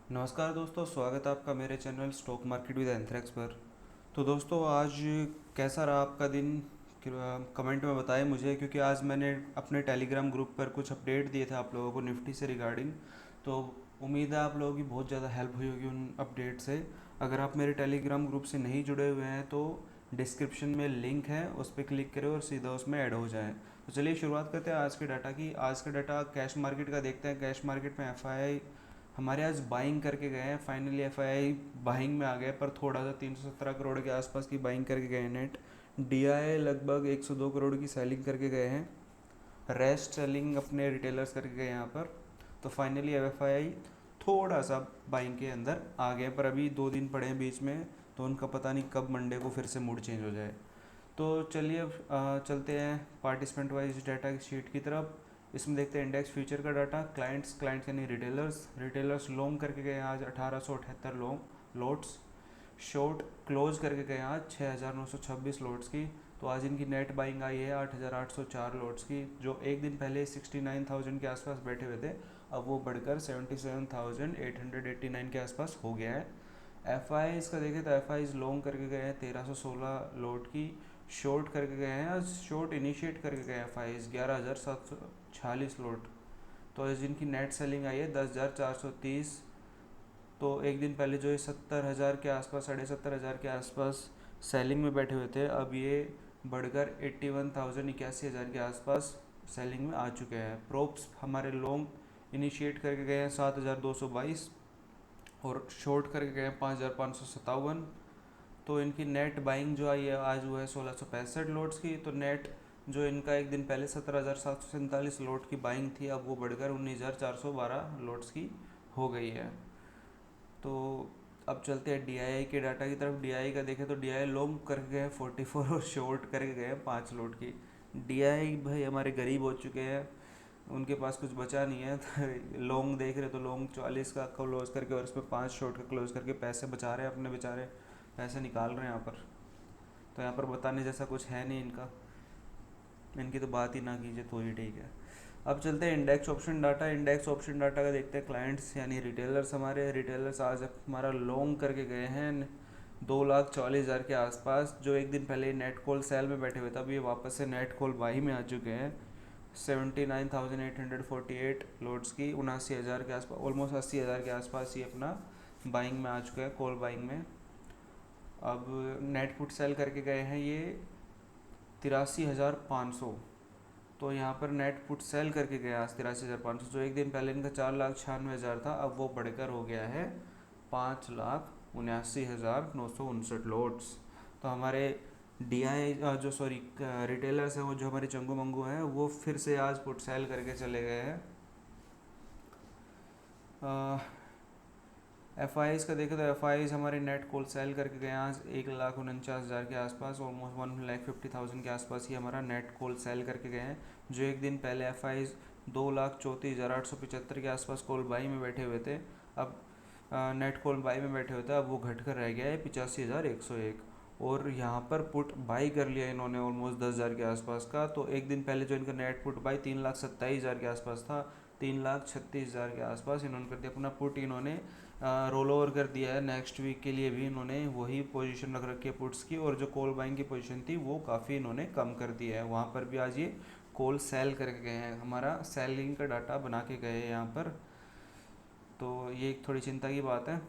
नमस्कार दोस्तों, स्वागत है आपका मेरे channel stock market with anthrax पर। तो दोस्तों, आज कैसा रहा आपका दिन? कमेंट में बताएं मुझे, क्योंकि आज मैंने अपने टेलीग्राम ग्रुप पर कुछ अपडेट दिए थे आप लोगों को निफ्टी से रिगार्डिंग। तो उम्मीद है आप लोगों की बहुत ज़्यादा हेल्प हुई होगी उन अपडेट से। अगर आप मेरे टेलीग्राम ग्रुप से नहीं जुड़े हुए हैं तो डिस्क्रिप्शन में लिंक है, उस पर क्लिक करें और सीधा उसमें ऐड हो जाएं। तो चलिए शुरुआत करते हैं आज के डाटा की। आज का डाटा कैश मार्केट का देखते हैं। कैश मार्केट में एफआईआई हमारे आज बाइंग करके गए हैं। फाइनली एफआईआई बाइंग में आ गए, पर थोड़ा सा 317 करोड़ के आसपास की बाइंग करके गए हैं नेट। डीआई लगभग 102 करोड़ की सेलिंग करके गए हैं। रेस्ट सेलिंग अपने रिटेलर्स करके गए यहाँ पर। तो फाइनली एफआईआई थोड़ा सा बाइंग के अंदर आ गए, पर अभी 2 दिन पड़े हैं बीच में, तो उनका पता नहीं कब मंडे को फिर से मूड चेंज हो जाए। तो चलिए अब चलते हैं पार्टिसिपेंट वाइज डाटा की शीट की तरफ। इसमें देखते हैं इंडेक्स फ्यूचर का डाटा। क्लाइंट्स यानी रिटेलर्स लॉन्ग करके गए आज 1878 लॉन्ग लोट्स। शॉर्ट क्लोज करके गए आज 6926 लोट्स की। तो आज इनकी नेट बाइंग आई है 8804 लोट्स की, जो एक दिन पहले 69,000 के आसपास बैठे हुए थे, अब वो बढ़कर 77,889 के आसपास हो गया है। एफ आई का देखें तो एफ आई लॉन्ग करके गए हैं 1316 लोट की। शॉर्ट करके गए हैं, आज शॉर्ट इनिशिएट करके गए एफ आई 11,746 लोट। तो आज जिनकी नेट सेलिंग आई है 10,430। तो एक दिन पहले जो ये 70,000 के आसपास, 70,500 के आसपास सेलिंग में बैठे हुए थे, अब ये बढ़कर 81,000 81,000 के आसपास सेलिंग में आ चुके हैं। प्रोप्स हमारे लॉन्ग इनिशिएट करके गए हैं 7,222 और शॉर्ट करके गए हैं 5,557। तो इनकी नेट बाइंग जो आई है आज वो है 1,665 लोट्स की। तो नेट जो इनका एक दिन पहले 17,747 लोट की बाइंग थी, अब वो बढ़कर 19,412 लोट्स की हो गई है। तो अब चलते हैं डीआईआई के डाटा की तरफ। डीआईआई का देखें तो डीआईआई लॉन्ग करके गए 44 और शॉर्ट करके गए 5 लोट की। डीआईआई भाई हमारे गरीब हो चुके हैं, उनके पास कुछ बचा नहीं है। तो लॉन्ग देख रहे तो लॉन्ग 40 का क्लोज करके और उसमें 5 शॉर्ट का क्लोज करके पैसे बचा रहे हैं, अपने बेचारे पैसे निकाल रहे हैं यहाँ पर। तो यहाँ पर बताने जैसा कुछ है नहीं इनका, इनकी तो बात ही ना कीजिए तो ही ठीक है। अब चलते हैं index option data. Index option data का देखते हैं। क्लाइंट्स यानी रिटेलर्स, हमारे रिटेलर्स आज हमारा लॉन्ग करके गए हैं 2,40,000 के आसपास। जो एक दिन पहले नेट कॉल सेल में बैठे हुए थे, अब ये वापस से नेट कॉल बाई में आ चुके हैं 79,848 लोड्स की। 79,000 के आसपास, ऑलमोस्ट 80,000 के आसपास ही अपना बाइंग में आ चुका है, कॉल बाइंग में। अब नेट पुट सेल करके गए हैं ये 83,500। तो यहाँ पर नेट पुट सेल करके गया आज 83,500। जो एक दिन पहले इनका 4,96,000 था, अब वो बढ़कर हो गया है 5,79,959 लोट्स। तो हमारे डी आई जो सॉरी रिटेलर्स हैं, वो जो हमारे चंगू मंगू हैं, वो फिर से आज पुट सेल करके चले गए हैं। एफ आई का देखें तो एफ आई हमारे नेट कॉल सेल करके गए आज 1,49,000 के आसपास, ऑलमोस्ट 1,50,000 के आसपास ही हमारा नेट कॉल सेल करके गए हैं। जो एक दिन पहले एफ आई 2,34,875 के आसपास कॉल बाई में बैठे हुए थे, अब नेट कॉल बाई में बैठे हुए थे, अब वो घट कर रह गया है 85,101। और यहाँ पर पुट बाई कर लिया इन्होंने ऑलमोस्ट 10,000 के आसपास का। तो एक दिन पहले जो इनका नेट पुट बाई 3,27,000 के आसपास था, 3,36,000 के आसपास इन्होंने कर दिया अपना पुट। इन्होंने रोल ओवर कर दिया है नेक्स्ट वीक के लिए भी, इन्होंने वही पोजीशन रख रखी है पुट्स की। और जो कॉल बाइंग की पोजीशन थी वो काफ़ी इन्होंने कम कर दी है, वहाँ पर भी आज ये कॉल सेल करके गए हैं, हमारा सेलिंग का डाटा बना के गए हैं यहाँ पर। तो ये एक थोड़ी चिंता की बात है।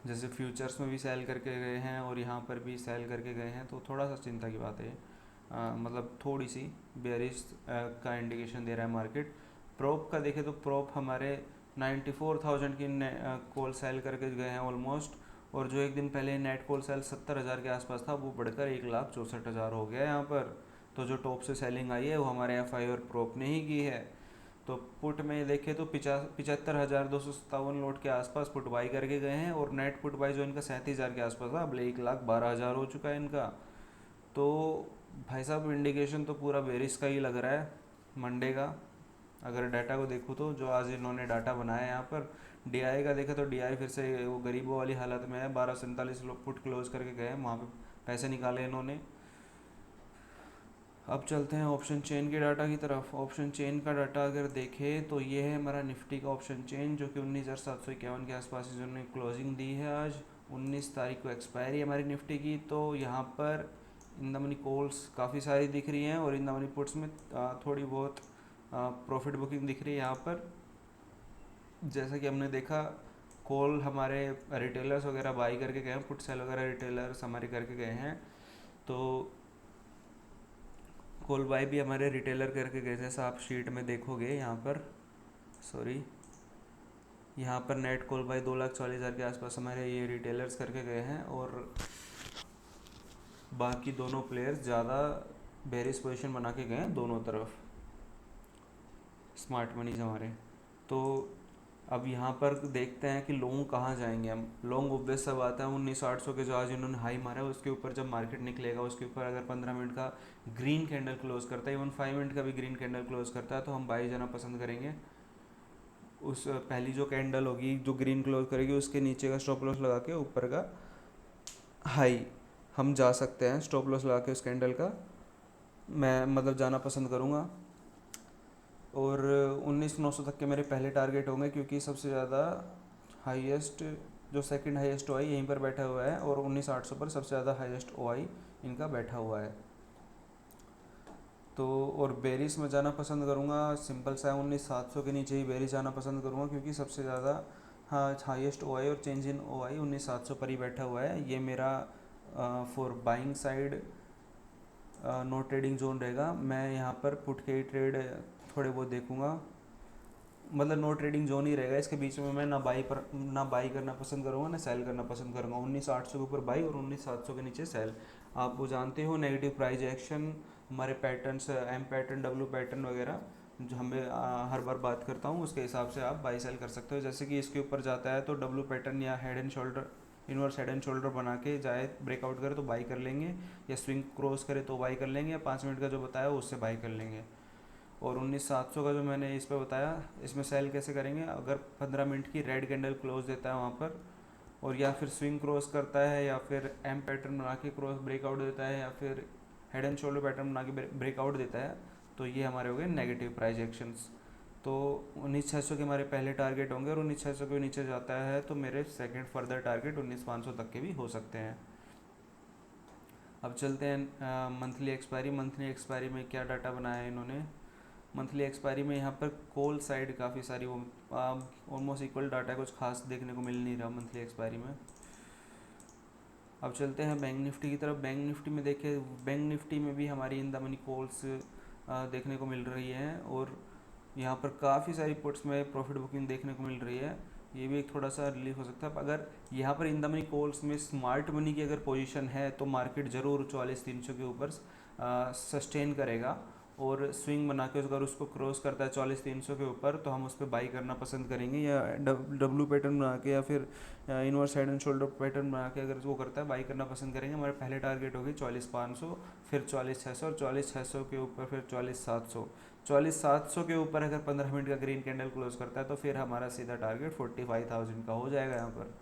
जैसे फ्यूचर्स में भी सेल करके गए हैं और यहाँ पर भी सेल करके गए हैं, तो थोड़ा सा चिंता की बात है। मतलब थोड़ी सी बेरिश का इंडिकेशन दे रहा है मार्केट। प्रोप का देखें तो प्रोप हमारे 94,000 की कॉल सेल करके गए हैं ऑलमोस्ट। और जो एक दिन पहले नेट कॉल सेल 70,000 के आसपास था, वो बढ़कर 1,64,000 हो गया यहाँ पर। तो जो टॉप से सेलिंग आई है वो हमारे एफ आई और प्रोप ने ही की है। तो पुट में देखें तो 75,257 लोट के आसपास पुट बाई करके गए हैं, और नेट पुट बाई जो इनका 37,000 के आसपास था, अब 1,12,000 हो चुका है इनका। तो भाई साहब इंडिकेशन तो पूरा बेरिश का ही लग रहा है मंडे का। अगर डाटा को देखूँ तो जो आज इन्होंने डाटा बनाया है यहाँ पर, डीआई का देखा तो डीआई फिर से वो गरीबों वाली हालत में है। 1247 लोग पुट क्लोज करके गए हैं, वहाँ पे पैसे निकाले इन्होंने। अब चलते हैं ऑप्शन चेन के डाटा की तरफ। ऑप्शन चेन का डाटा अगर देखें तो ये है हमारा निफ्टी का ऑप्शन चेन, जो कि 19,751 के आसपास इन्होंने क्लोजिंग दी है। आज 19 तारीख को एक्सपायरी है हमारी निफ्टी की। तो यहाँ पर इन द मनी कॉल्स काफ़ी सारी दिख रही हैं और इन द मनी पुट्स में थोड़ी बहुत प्रॉफिट बुकिंग दिख रही है यहाँ पर। जैसा कि हमने देखा, कॉल हमारे रिटेलर्स वगैरह बाई करके गए हैं, पुट सेल वगैरह रिटेलर्स हमारे करके गए हैं। तो कॉल बाई भी हमारे रिटेलर करके गए, जैसा आप शीट में देखोगे यहाँ पर, सॉरी, यहाँ पर नेट कॉल बाई 2,40,000 के आसपास हमारे ये रिटेलर्स करके गए हैं। और बाकी दोनों प्लेयर्स ज़्यादा बेरिश पोजीशन बना के गए हैं दोनों तरफ, स्मार्ट मनीज हमारे। तो अब यहाँ पर देखते हैं कि लॉन्ग कहाँ जाएंगे हम। लॉन्ग ऑब्वियस सब आता है 19,800 के जो आज इन्होंने हाई मारा है उसके ऊपर जब मार्केट निकलेगा, उसके ऊपर अगर 15 मिनट का ग्रीन कैंडल क्लोज करता है, इवन 5 मिनट का भी ग्रीन कैंडल क्लोज करता है, तो हम बाई जाना पसंद करेंगे। उस पहली जो कैंडल होगी जो ग्रीन क्लोज करेगी उसके नीचे का स्टॉप लॉस लगा के ऊपर का हाई हम जा सकते हैं, स्टॉप लॉस लगा के उस कैंडल का मैं मतलब जाना पसंद करूँगा। और 19,900 तक के मेरे पहले टारगेट होंगे, क्योंकि सबसे ज़्यादा हाईएस्ट जो सेकंड हाईएस्ट ओआई यहीं पर बैठा हुआ है और 19,800 पर सबसे ज़्यादा हाईएस्ट ओआई इनका बैठा हुआ है। तो और बेरिस में जाना पसंद करूँगा, सिंपल सा है, 19,700 के नीचे ही बेरिस जाना पसंद करूँगा, क्योंकि सबसे ज़्यादा हाईएस्ट ओआई और चेंज इन ओआई 19,700 पर ही बैठा हुआ है। ये मेरा for buying side no trading zone रहेगा। मैं यहाँ पर पुट के ही ट्रेड थोड़े बहुत देखूँगा, मतलब नो ट्रेडिंग जोन ही रहेगा। इसके बीच में मैं ना बाई करना पसंद करूँगा ना सेल करना पसंद करूँगा। 19,800 के ऊपर बाई और 19,700 के नीचे सेल। आप वो जानते हो नेगेटिव प्राइस एक्शन, हमारे patterns, M pattern, W pattern वगैरह जो हमें हर बार बात करता हूँ, उसके हिसाब से आप बाई सेल कर सकते हो। जैसे कि इसके ऊपर जाता है तो डब्ल्यू पैटर्न या head and shoulder, inverse head and shoulder बना के जाए, ब्रेकआउट करे तो बाई कर लेंगे, या स्विंग क्रॉस करे तो बाई कर लेंगे, या 5 मिनट का जो बताया उससे बाई कर लेंगे। और 19,700 का जो मैंने इस पर बताया, इसमें सेल कैसे करेंगे, अगर 15 मिनट की रेड कैंडल क्लोज देता है वहाँ पर, और या फिर स्विंग क्रॉस करता है, या फिर एम पैटर्न बना के क्रॉस ब्रेकआउट देता है, या फिर हेड एंड शोल्डर पैटर्न बना के ब्रेकआउट देता है, तो ये हमारे हो गए नेगेटिव प्राइस एक्शंस। तो 19,600 के हमारे पहले टारगेट होंगे, और 19,600 के नीचे जाता है तो मेरे सेकंड फर्दर टारगेट 19,500 तक के भी हो सकते हैं। अब चलते हैं मंथली एक्सपायरी। मंथली एक्सपायरी में क्या डाटा बनाया है इन्होंने। मंथली एक्सपायरी में यहाँ पर कॉल साइड काफ़ी सारी वो ऑलमोस्ट इक्वल डाटा, कुछ खास देखने को मिल नहीं रहा मंथली एक्सपायरी में। अब चलते हैं बैंक निफ्टी की तरफ। बैंक निफ्टी में देखें, बैंक निफ्टी में भी हमारी इन द मनी कॉल्स देखने को मिल रही हैं, और यहाँ पर काफ़ी सारी पुट्स में प्रॉफिट बुकिंग देखने को मिल रही है। ये भी एक थोड़ा सा रिलीफ हो सकता है। अगर यहाँ पर इन द मनी कॉल्स में स्मार्ट मनी की अगर पोजीशन है तो मार्केट ज़रूर 44,300 के ऊपर सस्टेन करेगा, और स्विंग बना के अगर उसको क्रॉस करता है 44,300 के ऊपर तो हम उस पर बाई करना पसंद करेंगे, या डब्ल्यू पैटर्न बना के या फिर inverse head and shoulder pattern बना के अगर वो करता है बाई करना पसंद करेंगे। हमारे पहले टारगेट होगी 44,500, फिर 44,600, और 44,600 के ऊपर फिर 44,700। 44,700 के ऊपर अगर 15 मिनट का ग्रीन कैंडल क्लोज करता है तो फिर हमारा सीधा टारगेट 45,000 का हो जाएगा यहाँ पर।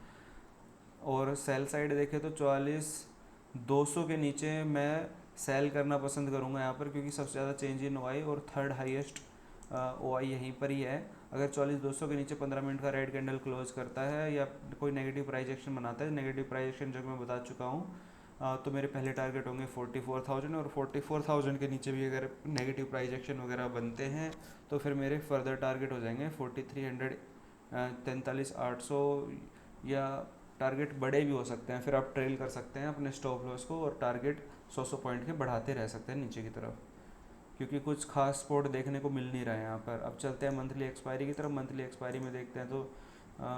और सेल साइड देखें तो 44,200 के नीचे मैं सेल करना पसंद करूँगा यहाँ पर, क्योंकि सबसे ज़्यादा चेंज इन ओआई और थर्ड हाईएस्ट ओआई यहीं पर ही है। अगर 44,200 के नीचे 15 मिनट का रेड कैंडल क्लोज करता है या कोई नेगेटिव प्राइस एक्शन बनाता है, नेगेटिव प्राइस एक्शन जो मैं बता चुका हूँ, तो मेरे पहले टारगेट होंगे 44,000, और 44,000 के नीचे भी अगर नेगेटिव प्राइस एक्शन वगैरह बनते हैं तो फिर मेरे फर्दर टारगेट हो जाएंगे 4300, 43,800, या टारगेट बड़े भी हो सकते हैं। फिर आप ट्रेल कर सकते हैं अपने स्टॉप लॉस को, और टारगेट 100 पॉइंट के बढ़ाते रह सकते हैं नीचे की तरफ, क्योंकि कुछ खास स्पॉट देखने को मिल नहीं रहा है यहाँ पर। अब चलते हैं मंथली एक्सपायरी की तरफ। मंथली एक्सपायरी में देखते हैं तो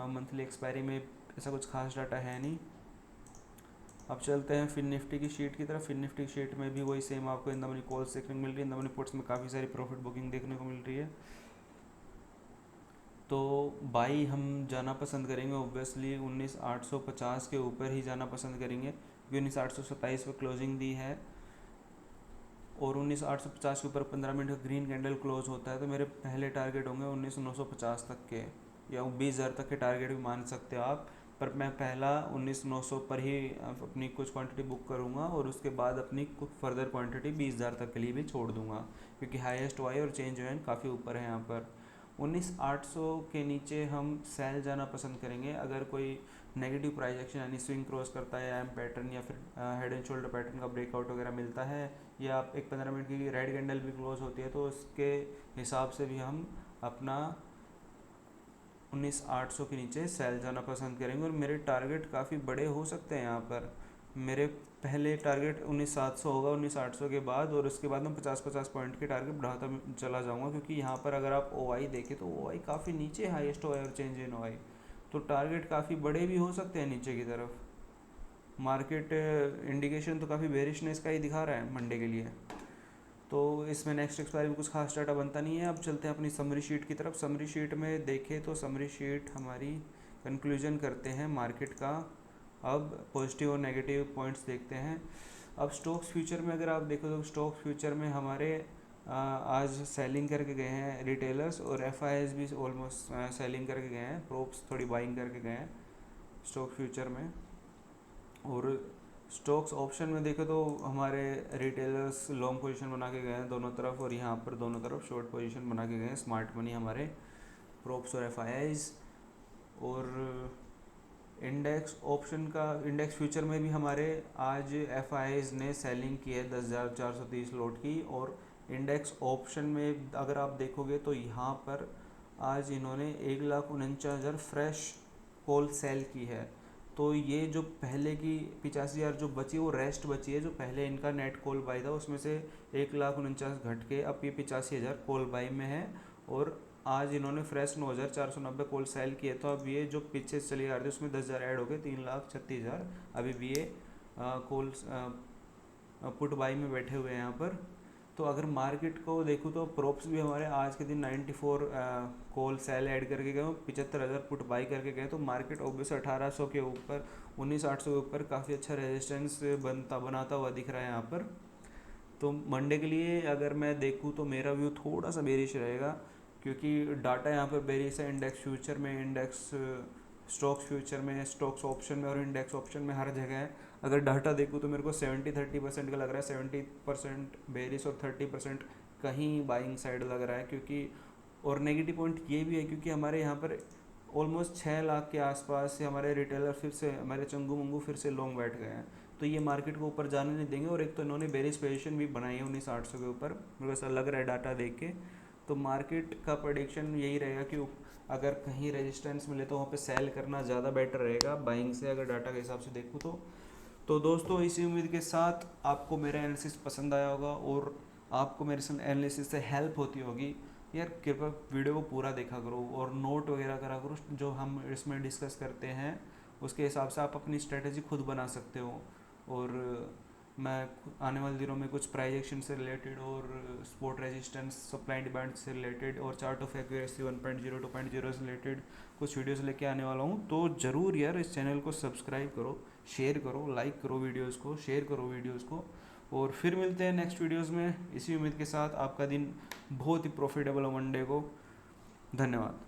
मंथली एक्सपायरी में ऐसा कुछ खास डाटा है नहीं। अब चलते हैं फिन निफ्टी की शीट की तरफ। फिन निफ्टी की शीट में भी वही सेम आपको इन द मनी कॉल्स देखने को मिल रही है, इन द मनी पुट्स में काफ़ी सारी प्रॉफिट बुकिंग देखने को मिल रही है। तो बाई हम जाना पसंद करेंगे ऑब्वियसली 19,850 के ऊपर ही जाना पसंद करेंगे, क्योंकि 19,827 पर क्लोजिंग दी है, और 19,850 के ऊपर 15 मिनट का ग्रीन कैंडल क्लोज होता है तो मेरे पहले टारगेट होंगे 19,950 तक के, या 20,000 तक के टारगेट भी मान सकते हो आप। पर मैं पहला 19,900 पर ही अपनी कुछ क्वांटिटी बुक करूँगा और उसके बाद अपनी कुछ फर्दर क्वांटिटी 20,000 तक के लिए भी छोड़ दूँगा, क्योंकि हाईएस्ट वाई और चेंज जो है काफ़ी ऊपर है यहाँ पर। 19,800 के नीचे हम सेल जाना पसंद करेंगे अगर कोई नेगेटिव प्राइस एक्शन यानी स्विंग क्रॉस करता है, एम पैटर्न या फिर हेड एंड शोल्डर पैटर्न का ब्रेकआउट वगैरह मिलता है, या आप एक 15 मिनट की रेड कैंडल भी क्लोज होती है, तो उसके हिसाब से भी हम अपना 19,800 के नीचे सेल जाना पसंद करेंगे। और मेरे टारगेट काफ़ी बड़े हो सकते हैं यहाँ पर। मेरे पहले टारगेट 19,700 होगा 19,800 के बाद, और उसके बाद मैं 50-50 पॉइंट के टारगेट बढ़ाता चला जाऊँगा, क्योंकि यहाँ पर अगर आप ओआई देखें तो ओआई काफ़ी नीचे, हाईएस्ट ओआई और चेंज इन ओआई, तो टारगेट काफ़ी बड़े भी हो सकते हैं नीचे की तरफ। मार्केट इंडिकेशन तो काफ़ी बेरिशनेस का ही दिखा रहा है मंडे के लिए। तो इसमें नेक्स्ट एक्सपायरी में कुछ खास डाटा बनता नहीं है। अब चलते हैं अपनी समरी शीट की तरफ। समरी शीट में देखें तो समरी शीट हमारी कंक्लूजन करते हैं मार्केट का। अब पॉजिटिव और नेगेटिव पॉइंट्स देखते हैं। अब स्टॉक्स फ्यूचर में अगर आप देखो तो स्टॉक्स फ्यूचर में हमारे आज सेलिंग करके गए हैं रिटेलर्स, और एफआईआईज भी ऑलमोस्ट सेलिंग करके गए हैं, प्रोप्स थोड़ी बाइंग करके गए हैं स्टॉक फ्यूचर में। और स्टॉक्स ऑप्शन में देखें तो हमारे रिटेलर्स लॉन्ग पोजीशन बना के गए हैं दोनों तरफ, और यहाँ पर दोनों तरफ शॉर्ट पोजीशन बना के गए हैं स्मार्ट मनी हमारे प्रोप्स और एफआईआईज। और इंडेक्स ऑप्शन का, इंडेक्स फ्यूचर में भी हमारे आज एफआईआईज ने सेलिंग की है 10,430 लॉट की। और इंडेक्स ऑप्शन में अगर आप देखोगे तो यहाँ पर आज इन्होंने 1,49,000 फ्रेश कॉल सेल की है। तो ये जो पहले की 85,000 जो बची वो रेस्ट बची है, जो पहले इनका नेट कॉल बाई था उसमें से 1,49,000 घट के अब ये 85,000 कॉल बाई में है। और आज इन्होंने फ्रेश 9,490 कॉल सेल किए, तो अब ये जो पीछे चली आ रही थी उसमें 10,000 ऐड हो गए, 3,36,000 अभी भी ये कॉल पुट बाई में बैठे हुए हैं यहाँ पर। तो अगर मार्केट को देखूँ तो प्रोप्स भी हमारे आज के दिन 94 कॉल सेल ऐड करके गए, 75,000 पुट बाई करके गए। तो मार्केट ऑब्वियस 1800 के ऊपर, 19,800 के ऊपर काफ़ी अच्छा रेजिस्टेंस बनाता हुआ दिख रहा है यहाँ पर। तो मंडे के लिए अगर मैं देखूँ तो मेरा व्यू थोड़ा सा बेरिश रहेगा, क्योंकि डाटा यहाँ पर बेरिश है इंडेक्स फ्यूचर में, इंडेक्स स्टॉक्स फ्यूचर में, स्टॉक्स ऑप्शन में और इंडेक्स ऑप्शन में, हर जगह है। अगर डाटा देखूँ तो मेरे को 70-30% का लग रहा है, 70% बेरिश और 30% कहीं बाइंग साइड लग रहा है। क्योंकि और नेगेटिव पॉइंट ये भी है क्योंकि हमारे यहाँ पर ऑलमोस्ट 6 लाख के आसपास से हमारे रिटेलर फिर से, हमारे चंगू मंगू फिर से लॉन्ग बैठ गए हैं, तो ये मार्केट को ऊपर जाने नहीं देंगे। और एक तो इन्होंने बेरिश पोजीशन भी बनाई है 19,800 के ऊपर, मेरे को ऐसा लग रहा है डाटा देख के। तो मार्केट का प्रेडिक्शन यही रहेगा कि अगर कहीं रेजिस्टेंस मिले तो वहाँ पे सेल करना ज़्यादा बेटर रहेगा बाइंग से, अगर डाटा के हिसाब से देखूँ तो दोस्तों इसी उम्मीद के साथ आपको मेरा एनालिसिस पसंद आया होगा और आपको मेरे एनालिसिस से हेल्प होती होगी। यार कृपया वीडियो को पूरा देखा करो और नोट वगैरह करा करो, जो हम इसमें डिस्कस करते हैं उसके हिसाब से आप अपनी स्ट्रेटजी खुद बना सकते हो। और मैं आने वाले दिनों में कुछ प्राइस एक्शन से रिलेटेड और support resistance, supply and demand से रिलेटेड और चार्ट ऑफ एक्यूरेसी 1.0 2.0 से रिलेटेड कुछ वीडियोस लेके आने वाला हूँ। तो ज़रूर यार इस चैनल को सब्सक्राइब करो, शेयर करो, लाइक करो वीडियोस को, शेयर करो वीडियोस को। और फिर मिलते हैं नेक्स्ट वीडियोस में इसी उम्मीद के साथ। आपका दिन बहुत ही प्रॉफिटेबल हो मंडे को। धन्यवाद।